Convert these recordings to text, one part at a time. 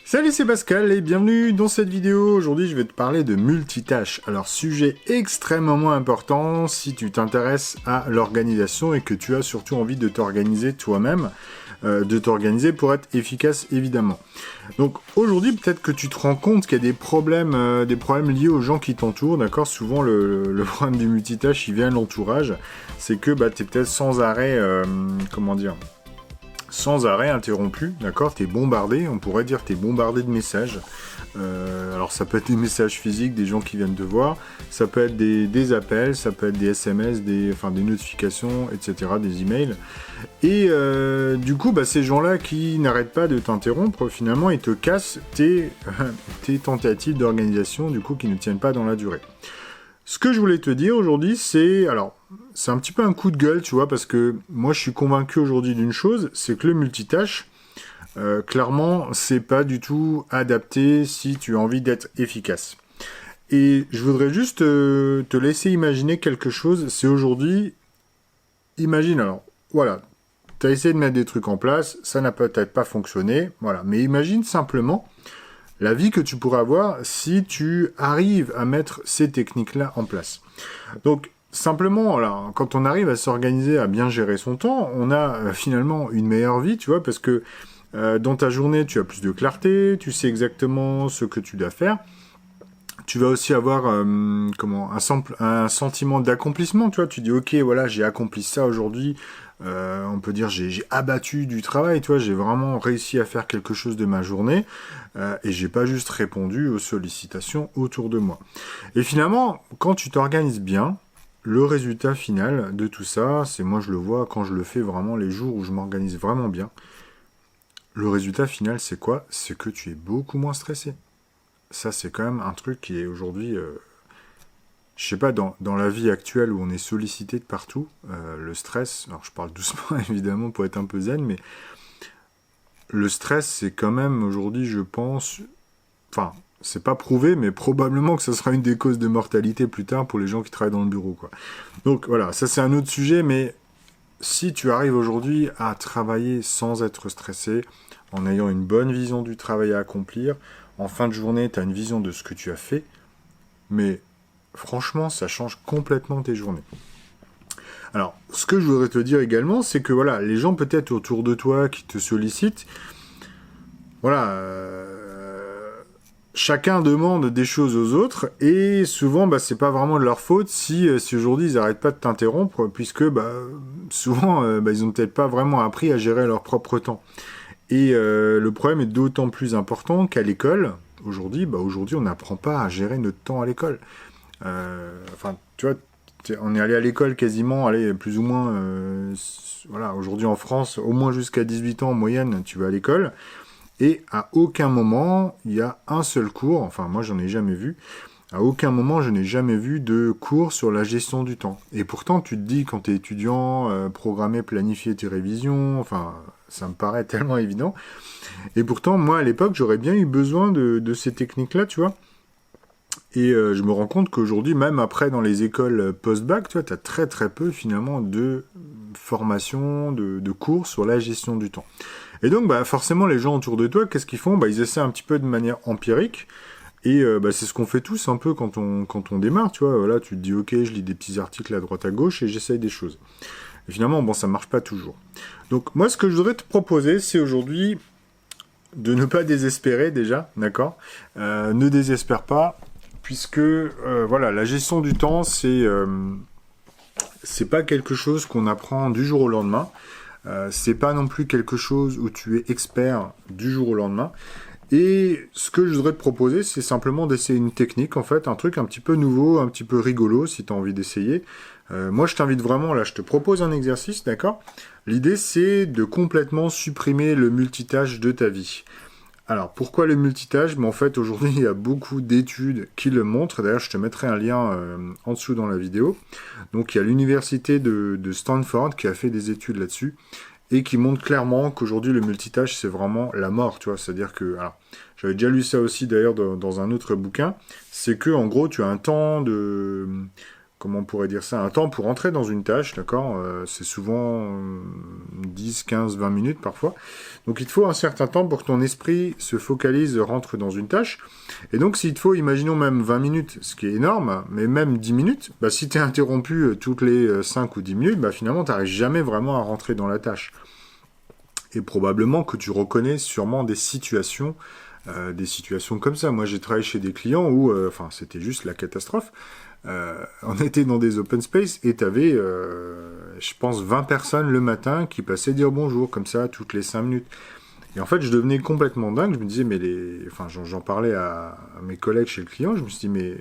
Salut, c'est Pascal et bienvenue dans cette vidéo. Aujourd'hui, je vais te parler de multitâche. Alors, sujet extrêmement important si tu t'intéresses à l'organisation et que tu as surtout envie de t'organiser toi-même, de t'organiser pour être efficace, évidemment. Donc, aujourd'hui, peut-être que tu te rends compte qu'il y a des problèmes liés aux gens qui t'entourent, d'accord? Souvent, le problème du multitâche, il vient de l'entourage. C'est que tu es peut-être sans arrêt, sans arrêt interrompu, d'accord? T'es bombardé, on pourrait dire t'es bombardé de messages. Alors ça peut être des messages physiques, des gens qui viennent te voir, ça peut être des appels, ça peut être des SMS, des notifications, etc., des emails. Et du coup, ces gens-là qui n'arrêtent pas de t'interrompre, finalement, ils te cassent tes tentatives d'organisation, du coup, qui ne tiennent pas dans la durée. Ce que je voulais te dire aujourd'hui, c'est un petit peu un coup de gueule, tu vois, parce que moi je suis convaincu aujourd'hui d'une chose, c'est que le multitâche, clairement, c'est pas du tout adapté si tu as envie d'être efficace. Et je voudrais juste te laisser imaginer quelque chose, c'est aujourd'hui, imagine alors, voilà, tu as essayé de mettre des trucs en place, ça n'a peut-être pas fonctionné, voilà, mais imagine simplement la vie que tu pourrais avoir si tu arrives à mettre ces techniques-là en place. Donc, simplement, là, quand on arrive à s'organiser, à bien gérer son temps, on a finalement une meilleure vie, tu vois, parce que dans ta journée, tu as plus de clarté, tu sais exactement ce que tu dois faire. Tu vas aussi avoir un sentiment d'accomplissement, tu vois. Tu dis, ok, voilà, j'ai accompli ça aujourd'hui. On peut dire, j'ai abattu du travail, tu vois. J'ai vraiment réussi à faire quelque chose de ma journée. Et j'ai pas juste répondu aux sollicitations autour de moi. Et finalement, quand tu t'organises bien, le résultat final de tout ça, c'est moi je le vois quand je le fais vraiment les jours où je m'organise vraiment bien. Le résultat final, c'est quoi? C'est que tu es beaucoup moins stressé. Ça, c'est quand même un truc qui est aujourd'hui, je sais pas, dans la vie actuelle où on est sollicité de partout, le stress, alors je parle doucement évidemment pour être un peu zen, mais le stress, c'est quand même aujourd'hui, je pense, c'est pas prouvé, mais probablement que ça sera une des causes de mortalité plus tard pour les gens qui travaillent dans le bureau, quoi. Donc voilà, ça c'est un autre sujet, mais si tu arrives aujourd'hui à travailler sans être stressé, en ayant une bonne vision du travail à accomplir, en fin de journée, tu as une vision de ce que tu as fait, mais franchement, ça change complètement tes journées. Alors, ce que je voudrais te dire également, c'est que voilà, les gens peut-être autour de toi qui te sollicitent, voilà, chacun demande des choses aux autres, et souvent, c'est pas vraiment de leur faute si aujourd'hui ils n'arrêtent pas de t'interrompre, puisque souvent, ils ont peut-être pas vraiment appris à gérer leur propre temps. Et le problème est d'autant plus important qu'à l'école, aujourd'hui, on n'apprend pas à gérer notre temps à l'école. Tu vois, on est allé à l'école quasiment, plus ou moins, voilà, aujourd'hui en France, au moins jusqu'à 18 ans en moyenne, tu vas à l'école. Et à aucun moment, il y a un seul cours, enfin moi j'en ai jamais vu, à aucun moment je n'ai jamais vu de cours sur la gestion du temps. Et pourtant tu te dis quand tu es étudiant, programmer, planifier tes révisions, ça me paraît tellement évident. Et pourtant moi à l'époque j'aurais bien eu besoin de ces techniques-là, tu vois. Et je me rends compte qu'aujourd'hui, même après dans les écoles post-bac, tu vois, tu as très très peu finalement de formation, de cours sur la gestion du temps. Et donc, forcément, les gens autour de toi, qu'est-ce qu'ils font? Ils essaient un petit peu de manière empirique. Et c'est ce qu'on fait tous un peu quand on démarre, tu vois. Voilà, tu te dis, ok, je lis des petits articles à droite à gauche et j'essaye des choses. Et finalement, ça marche pas toujours. Donc, moi, ce que je voudrais te proposer, c'est aujourd'hui de ne pas désespérer déjà, d'accord? Ne désespère pas, puisque, voilà, la gestion du temps, c'est pas quelque chose qu'on apprend du jour au lendemain. C'est pas non plus quelque chose où tu es expert du jour au lendemain. Et ce que je voudrais te proposer, c'est simplement d'essayer une technique, en fait, un truc un petit peu nouveau, un petit peu rigolo, si tu as envie d'essayer. Moi, je t'invite vraiment, là, je te propose un exercice, d'accord? L'idée, c'est de complètement supprimer le multitâche de ta vie. Alors, pourquoi le multitâche? En fait, aujourd'hui, il y a beaucoup d'études qui le montrent. D'ailleurs, je te mettrai un lien en dessous dans la vidéo. Donc, il y a l'université de Stanford qui a fait des études là-dessus et qui montre clairement qu'aujourd'hui, le multitâche, c'est vraiment la mort, tu vois. C'est-à-dire que, alors, j'avais déjà lu ça aussi, d'ailleurs, dans un autre bouquin, c'est que, en gros, tu as un temps comment on pourrait dire ça, un temps pour entrer dans une tâche, d'accord. C'est souvent 10, 15, 20 minutes parfois. Donc il te faut un certain temps pour que ton esprit se focalise, rentre dans une tâche. Et donc s'il te faut, imaginons même 20 minutes, ce qui est énorme, mais même 10 minutes, bah, si tu es interrompu toutes les 5 ou 10 minutes, bah, finalement tu n'arrives jamais vraiment à rentrer dans la tâche. Et probablement que tu reconnais sûrement des situations comme ça. Moi j'ai travaillé chez des clients où, c'était juste la catastrophe. On était dans des open space et t'avais, je pense, 20 personnes le matin qui passaient dire bonjour, comme ça, toutes les 5 minutes. Et en fait, je devenais complètement dingue. Je me disais, mais j'en parlais à mes collègues chez le client. Je me suis dit, mais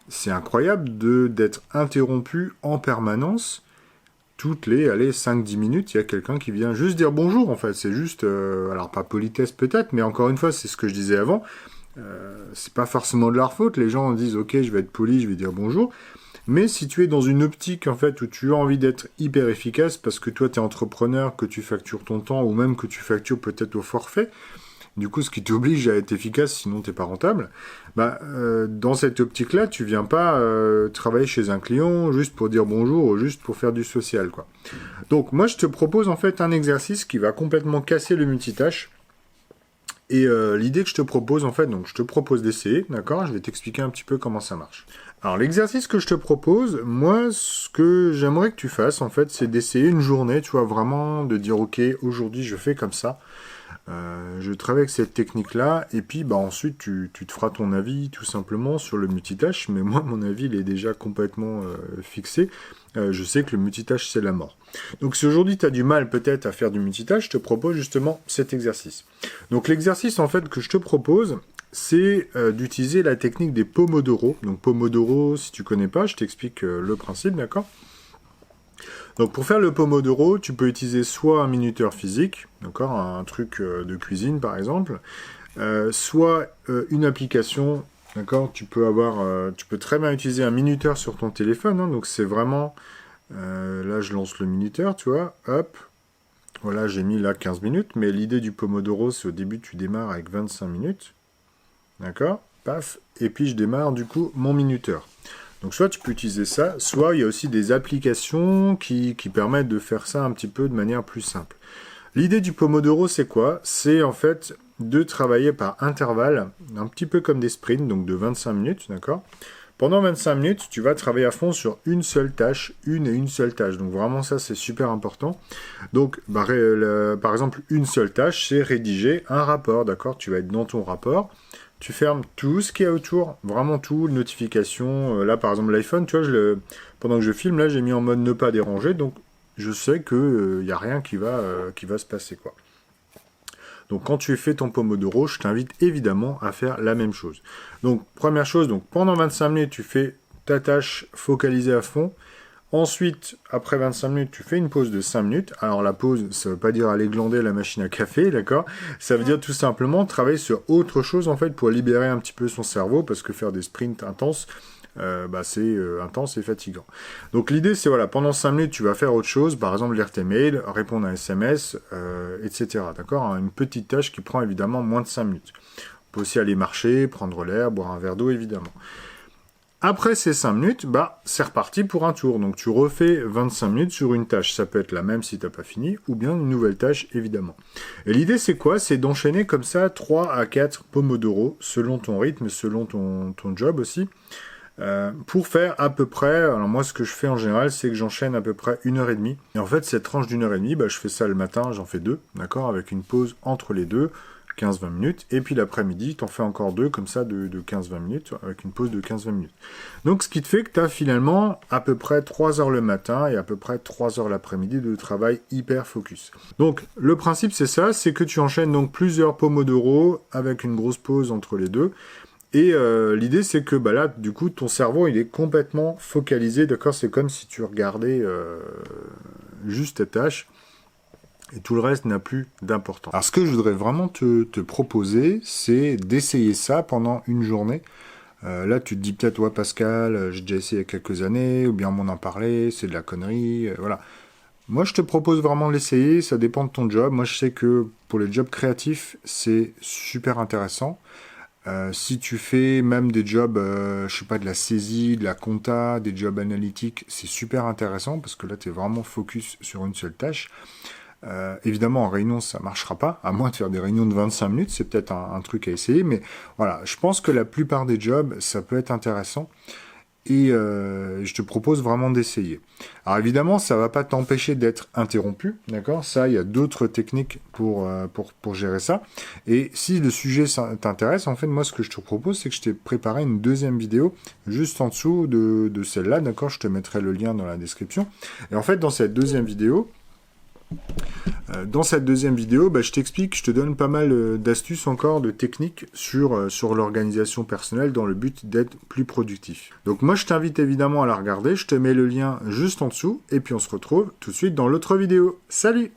c'est incroyable d'être interrompu en permanence. Toutes les 5-10 minutes, il y a quelqu'un qui vient juste dire bonjour, en fait. C'est juste, alors pas politesse peut-être, mais encore une fois, c'est ce que je disais avant. C'est pas forcément de leur faute. Les gens disent, ok, je vais être poli, je vais dire bonjour. Mais si tu es dans une optique, en fait, où tu as envie d'être hyper efficace, parce que toi, tu es entrepreneur, que tu factures ton temps, ou même que tu factures peut-être au forfait, du coup, ce qui t'oblige à être efficace, sinon t'es pas rentable, dans cette optique-là, tu viens pas travailler chez un client juste pour dire bonjour ou juste pour faire du social, quoi. Donc, moi, je te propose en fait un exercice qui va complètement casser le multitâche. Et l'idée que je te propose, en fait, donc je te propose d'essayer, d'accord? Je vais t'expliquer un petit peu comment ça marche. Alors, l'exercice que je te propose, moi, ce que j'aimerais que tu fasses, en fait, c'est d'essayer une journée, tu vois, vraiment de dire, ok, aujourd'hui, je fais comme ça. Je travaille avec cette technique-là, et puis ensuite tu te feras ton avis tout simplement sur le multitâche, mais moi mon avis il est déjà complètement fixé. Je sais que le multitâche c'est la mort. Donc si aujourd'hui tu as du mal peut-être à faire du multitâche, je te propose justement cet exercice. Donc l'exercice en fait que je te propose, c'est d'utiliser la technique des Pomodoro. Donc Pomodoro, si tu connais pas, je t'explique le principe, d'accord ? Donc pour faire le Pomodoro, tu peux utiliser soit un minuteur physique, d'accord, un truc de cuisine par exemple, soit une application, d'accord, tu peux très bien utiliser un minuteur sur ton téléphone, hein, donc c'est vraiment, là je lance le minuteur, tu vois, hop, voilà j'ai mis là 15 minutes, mais l'idée du Pomodoro c'est au début tu démarres avec 25 minutes, d'accord, paf, et puis je démarre du coup mon minuteur. Donc soit tu peux utiliser ça, soit il y a aussi des applications qui permettent de faire ça un petit peu de manière plus simple. L'idée du Pomodoro, c'est quoi? C'est en fait de travailler par intervalle, un petit peu comme des sprints, donc de 25 minutes, d'accord? Pendant 25 minutes, tu vas travailler à fond sur une seule tâche, une seule tâche. Donc vraiment ça, c'est super important. Donc par exemple, une seule tâche, c'est rédiger un rapport, d'accord? Tu vas être dans ton rapport. Tu fermes tout ce qu'il y a autour, vraiment tout, notifications. Là, par exemple, l'iPhone, tu vois, pendant que je filme, là, j'ai mis en mode ne pas déranger, donc je sais qu'il n'y a rien qui va se passer, quoi. Donc, quand tu fais ton Pomodoro, je t'invite évidemment à faire la même chose. Donc, première chose, donc pendant 25 minutes, tu fais ta tâche focalisée à fond. Ensuite, après 25 minutes, tu fais une pause de 5 minutes. Alors la pause, ça veut pas dire aller glander la machine à café, d'accord? Ça veut dire tout simplement travailler sur autre chose, en fait, pour libérer un petit peu son cerveau, parce que faire des sprints intenses, c'est intense et fatigant. Donc l'idée, c'est, voilà, pendant 5 minutes, tu vas faire autre chose, par exemple lire tes mails, répondre à un SMS, etc., d'accord? Une petite tâche qui prend évidemment moins de 5 minutes. On peut aussi aller marcher, prendre l'air, boire un verre d'eau, évidemment. Après ces 5 minutes, c'est reparti pour un tour. Donc tu refais 25 minutes sur une tâche. Ça peut être la même si tu n'as pas fini, ou bien une nouvelle tâche, évidemment. Et l'idée, c'est quoi? C'est d'enchaîner comme ça 3 à 4 Pomodoro, selon ton rythme, selon ton job aussi, pour faire à peu près... Alors moi, ce que je fais en général, c'est que j'enchaîne à peu près 1h30. Et en fait, cette tranche d'1h30, je fais ça le matin, j'en fais 2, d'accord, avec une pause entre les deux, 15-20 minutes, et puis l'après-midi, t'en fais encore 2, comme ça, de 15-20 minutes, avec une pause de 15-20 minutes. Donc, ce qui te fait que tu as finalement à peu près 3 heures le matin et à peu près 3 heures l'après-midi de travail hyper focus. Donc, le principe, c'est ça, c'est que tu enchaînes donc plusieurs Pomodoro avec une grosse pause entre les deux. Et l'idée, c'est que là, du coup, ton cerveau, il est complètement focalisé, d'accord? C'est comme si tu regardais juste ta tâche. Et tout le reste n'a plus d'importance. Alors ce que je voudrais vraiment te proposer, c'est d'essayer ça pendant une journée. Là, tu te dis peut-être, ouais Pascal, j'ai déjà essayé il y a quelques années, ou bien on m'en a parlé, c'est de la connerie, voilà. Moi, je te propose vraiment de l'essayer, ça dépend de ton job. Moi, je sais que pour les jobs créatifs, c'est super intéressant. Si tu fais même des jobs, je sais pas, de la saisie, de la compta, des jobs analytiques, c'est super intéressant parce que là, tu es vraiment focus sur une seule tâche. Évidemment, en réunion, ça marchera pas, à moins de faire des réunions de 25 minutes, c'est peut-être un truc à essayer, mais voilà, je pense que la plupart des jobs, ça peut être intéressant. Et je te propose vraiment d'essayer. Alors évidemment, ça va pas t'empêcher d'être interrompu, d'accord? Ça, il y a d'autres techniques pour gérer ça. Et si le sujet t'intéresse, en fait, moi, ce que je te propose, c'est que je t'ai préparé une deuxième vidéo juste en dessous de celle-là, d'accord? Je te mettrai le lien dans la description. Et en fait, dans cette deuxième vidéo, je t'explique, je te donne pas mal d'astuces encore, de techniques sur l'organisation personnelle dans le but d'être plus productif. Donc moi, je t'invite évidemment à la regarder, je te mets le lien juste en dessous, et puis on se retrouve tout de suite dans l'autre vidéo. Salut!